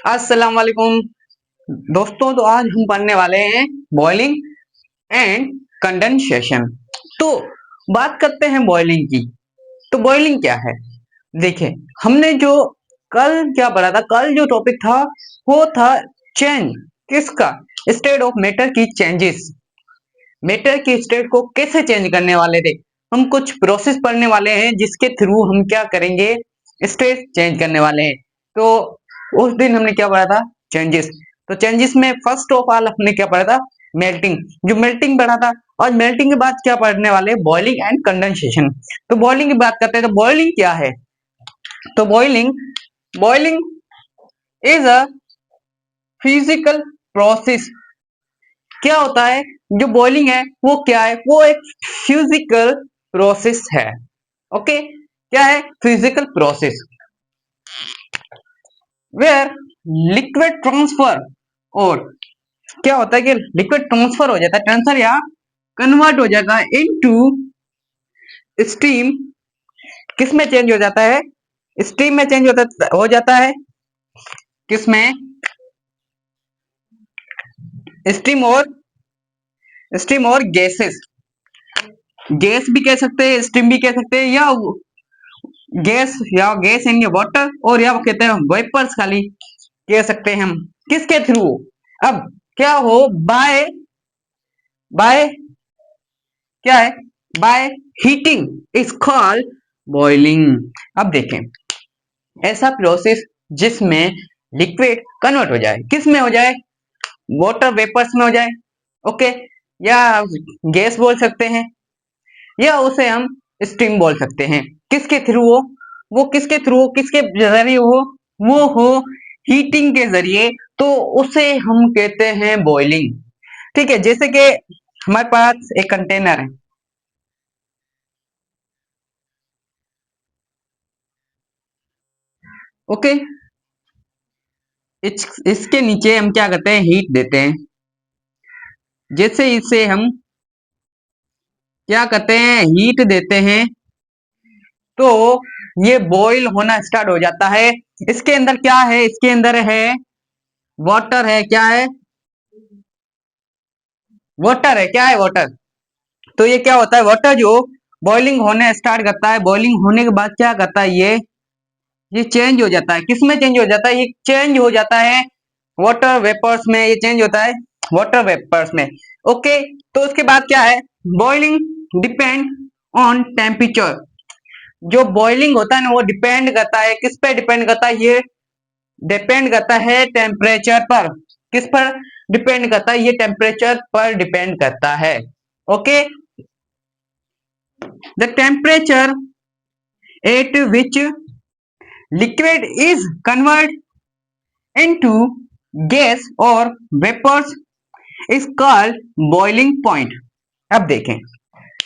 अस्सलाम वालेकुम दोस्तों। तो आज हम पढ़ने वाले हैं बॉइलिंग एंड कंडेंसेशन। तो बात करते हैं बॉइलिंग की। तो बॉइलिंग क्या है? देखिए, हमने जो कल क्या पढ़ा था, कल जो टॉपिक था वो था चेंज। किसका? स्टेट ऑफ मैटर की चेंजेस। मैटर की स्टेट को कैसे चेंज करने वाले थे। हम कुछ प्रोसेस पढ़ने वाले हैं जिसके थ्रू हम क्या करेंगे, स्टेट चेंज करने वाले हैं। तो उस दिन हमने क्या पढ़ा था? चेंजेस। तो चेंजेस में फर्स्ट ऑफ ऑल हमने क्या पढ़ा था? मेल्टिंग। जो मेल्टिंग पढ़ा था, और मेल्टिंग के बाद क्या पढ़ने वाले? Boiling and condensation. तो बॉइलिंग की बात करते हैं। तो बॉइलिंग क्या है? तो boiling boiling is a physical process. क्या होता है जो बॉइलिंग है? वो क्या है? वो एक फिजिकल प्रोसेस है। ओके, क्या है? Physical process where liquid transfer. और क्या होता है कि लिक्विड ट्रांसफर हो जाता है, ट्रांसफर या कन्वर्ट हो जाता है इनटू स्टीम। किस में चेंज हो जाता है? स्टीम में चेंज हो जाता है। किसमें? स्टीम और गैसेस। गैस भी कह सकते हैं, स्टीम भी कह सकते हैं, या गैस इन वाटर, और या वो कहते हैं वेपर्स खाली कह सकते हैं हम। किसके थ्रू? अब क्या हो? बाय बाय क्या है? By heating is called boiling. अब देखें, ऐसा प्रोसेस जिसमें लिक्विड कन्वर्ट हो जाए। किस में हो जाए? वाटर वेपर्स में हो जाए। ओके, या गैस बोल सकते हैं, या उसे हम स्टीम बोल सकते हैं। किसके थ्रू हो? वो किसके थ्रू, किसके जरिए हो? वो हो हीटिंग के जरिए। तो उसे हम कहते हैं बॉइलिंग। ठीक है, जैसे कि हमारे पास एक कंटेनर है। ओके, इसके नीचे हम क्या करते हैं? हीट देते हैं। जैसे इसे हम क्या करते हैं? हीट देते हैं, तो ये बॉईल होना स्टार्ट हो जाता है। इसके अंदर क्या है? इसके अंदर है वाटर है। क्या है? वाटर है। क्या है? वाटर। तो ये क्या होता है? वाटर जो बॉइलिंग होने स्टार्ट करता है, बॉइलिंग होने के बाद क्या करता है? ये चेंज हो जाता है। किसमें चेंज हो जाता है? ये चेंज हो जाता है वाटर वेपर्स में। ये चेंज होता है वाटर वेपर्स में। ओके, तो उसके बाद क्या है? Boiling depend on temperature. जो बॉइलिंग होता है ना, वो डिपेंड करता है, किस पे डिपेंड करता है? ये डिपेंड करता है टेम्परेचर पर। किस पर डिपेंड करता है? ये टेम्परेचर पर डिपेंड करता है। Okay, the temperature at which liquid is converted into gas or vapors is called boiling point। अब देखें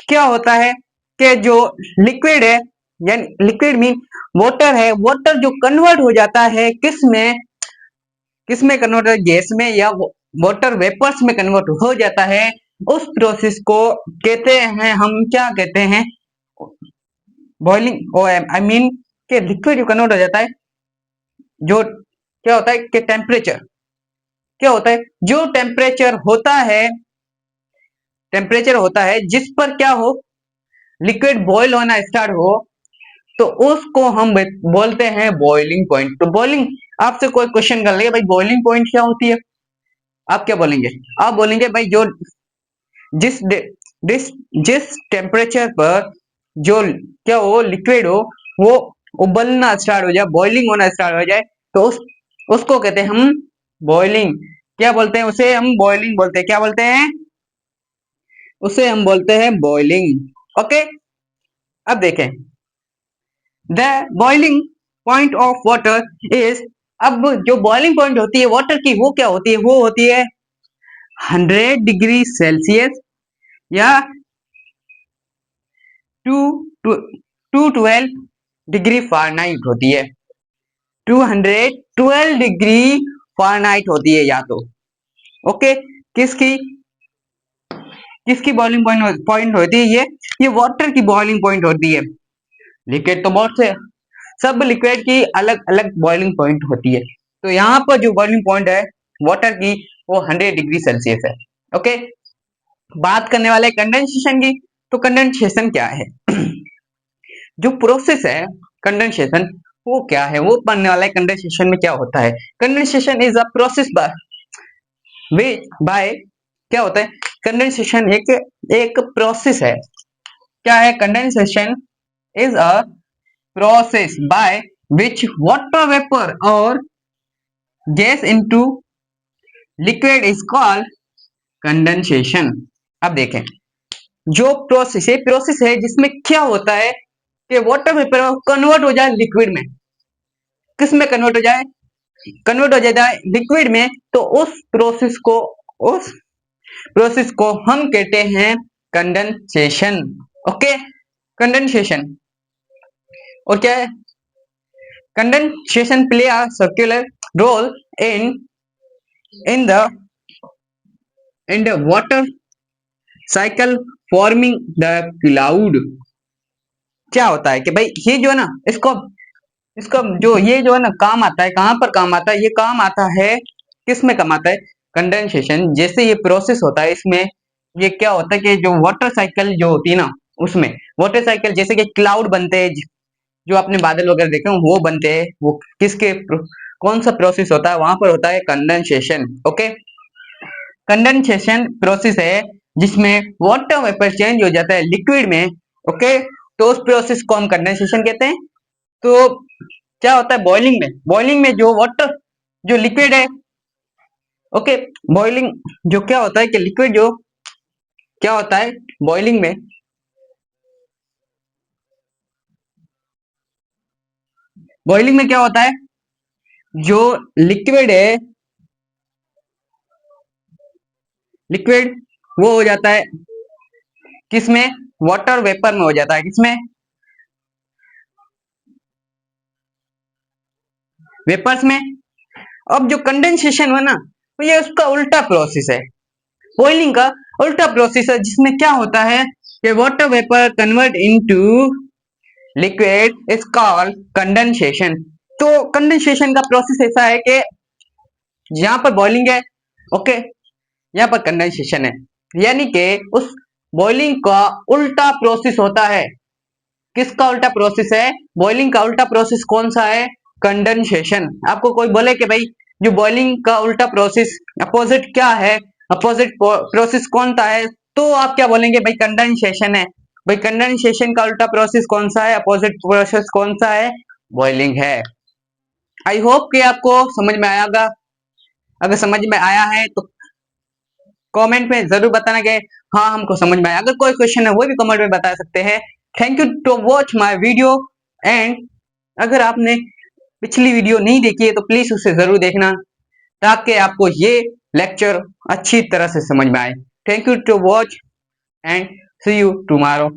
क्या होता है कि जो लिक्विड है, यानी लिक्विड मीन वाटर है, वाटर जो कन्वर्ट हो जाता है किस में? किस में कन्वर्ट है? गैस में, या वाटर वेपर्स में कन्वर्ट हो जाता है। उस प्रोसेस को कहते हैं हम, क्या कहते हैं? बॉइलिंग। आई मीन कि लिक्विड कन्वर्ट हो जाता है। जो क्या होता है कि टेम्परेचर क्या होता है? जो टेम्परेचर होता है जिस पर क्या हो? लिक्विड बॉईल होना स्टार्ट हो, तो उसको हम बोलते हैं बॉइलिंग पॉइंट। तो बॉइलिंग, आपसे कोई क्वेश्चन कर ले भाई बॉइलिंग पॉइंट क्या होती है, आप क्या बोलेंगे? आप बोलेंगे भाई जो जिस जिस जिस टेम्परेचर पर जो क्या हो, लिक्विड हो, वो उबलना स्टार्ट हो जाए, बॉइलिंग होना स्टार्ट हो जाए, तो उसको कहते हैं हम बॉइलिंग। क्या बोलते हैं उसे? हम बॉइलिंग बोलते हैं। क्या बोलते हैं उसे? हम बोलते हैं बॉइलिंग। ओके, अब देखें, the boiling point of water is. अब जो बॉइलिंग पॉइंट होती है वाटर की, वो क्या होती है? वो होती है 100 डिग्री सेल्सियस, या टू टू 12 डिग्री फ़ारेनहाइट होती है। 212 डिग्री फ़ारेनहाइट होती है या तो। ओके, किसकी किसकी बॉइलिंग पॉइंट होती है? ये वाटर की बॉइलिंग पॉइंट होती है। लिक्विड तो बहुत से, सब लिक्विड की अलग अलग बॉइलिंग पॉइंट होती है। तो यहाँ पर जो बॉइलिंग पॉइंट है वाटर की वो 100 डिग्री सेल्सियस है। ओके, बात करने वाले कंडेंसेशन की। तो कंडेंसेशन क्या है? जो प्रोसेस है कंडेंसेशन वो क्या है, वो पढ़ने वाला है। कंडेंसेशन में क्या होता है? Condensation is a process by क्या होता है? कंडेंसेशन एक प्रोसेस है। क्या है? Condensation is a process by which water vapour or gas into liquid is called condensation. अब देखें, जो प्रोसेस है जिसमें क्या होता है कि वाटर वेपर कन्वर्ट हो जाए लिक्विड में। किस में कन्वर्ट हो जाए? कन्वर्ट हो जाए लिक्विड में। तो उस प्रोसेस को हम कहते हैं कंडेंसेशन। Okay, condensation. और क्या है? Condensation play a circular role in the water cycle forming the cloud. क्या होता है कि भाई ये जो है ना, इसको इसका जो ये जो है ना काम आता है, कहां पर काम आता है? ये काम आता है, किस में काम आता है? कंडेंसेशन। जैसे ये प्रोसेस होता है, इसमें ये क्या होता है कि जो वाटर साइकिल जो होती है ना, उसमें वाटर साइकिल जैसे कि क्लाउड बनते हैं, जो आपने बादल वगैरह देखे हो वो बनते हैं, वो कौन सा प्रोसेस होता है? वहां पर होता है कंडेंसेशन। ओके, कंडेंसेशन प्रोसेस है जिसमें वाटर वेपर चेंज हो जाता है लिक्विड में। ओके, तो उस प्रोसेस को हम कंडेंसेशन कहते हैं। तो क्या होता है बॉइलिंग में? बॉइलिंग में जो वाटर जो लिक्विड है, ओके, बॉइलिंग जो क्या होता है कि लिक्विड जो क्या होता है बॉइलिंग में, बॉइलिंग में क्या होता है? जो लिक्विड है, लिक्विड वो हो जाता है किसमें? वाटर वेपर में हो जाता है। किसमें? वेपर्स में। अब जो कंडेंसेशन है ना, तो ये उसका उल्टा प्रोसेस है। बॉइलिंग का उल्टा प्रोसेस है जिसमें क्या होता है कि water vapour convert into liquid is called condensation. तो कंडेंसेशन का प्रोसेस ऐसा है कि यहाँ पर बॉइलिंग है, ओके, यहाँ पर कंडेंसेशन है, यानी कि उस बॉइलिंग का उल्टा प्रोसेस होता है। किसका उल्टा प्रोसेस है? बॉइलिंग का उल्टा प्रोसेस कौन सा है? कंडेंसेशन। आपको कोई बोले कि भाई जो बॉइलिंग का उल्टा प्रोसेस अपोजिट क्या है, अपोजिट प्रोसेस कौन सा है, तो आप क्या बोलेंगे? भाई कंडेंसेशन है। भाई कंडेंसेशन का उल्टा प्रोसेस कौन सा है? अपोजिट प्रोसेस कौन सा है? बॉइलिंग है। आई होप कि आपको समझ में आएगा। अगर समझ में आया है तो कमेंट में जरूर बताना कि हाँ हमको समझ में आया। अगर कोई क्वेश्चन है वो भी कमेंट में बता सकते हैं। Thank you to watch my video. And अगर आपने पिछली वीडियो नहीं देखी है तो प्लीज उसे जरूर देखना, ताकि आपको ये लेक्चर अच्छी तरह से समझ में आए। Thank you to watch and see you tomorrow.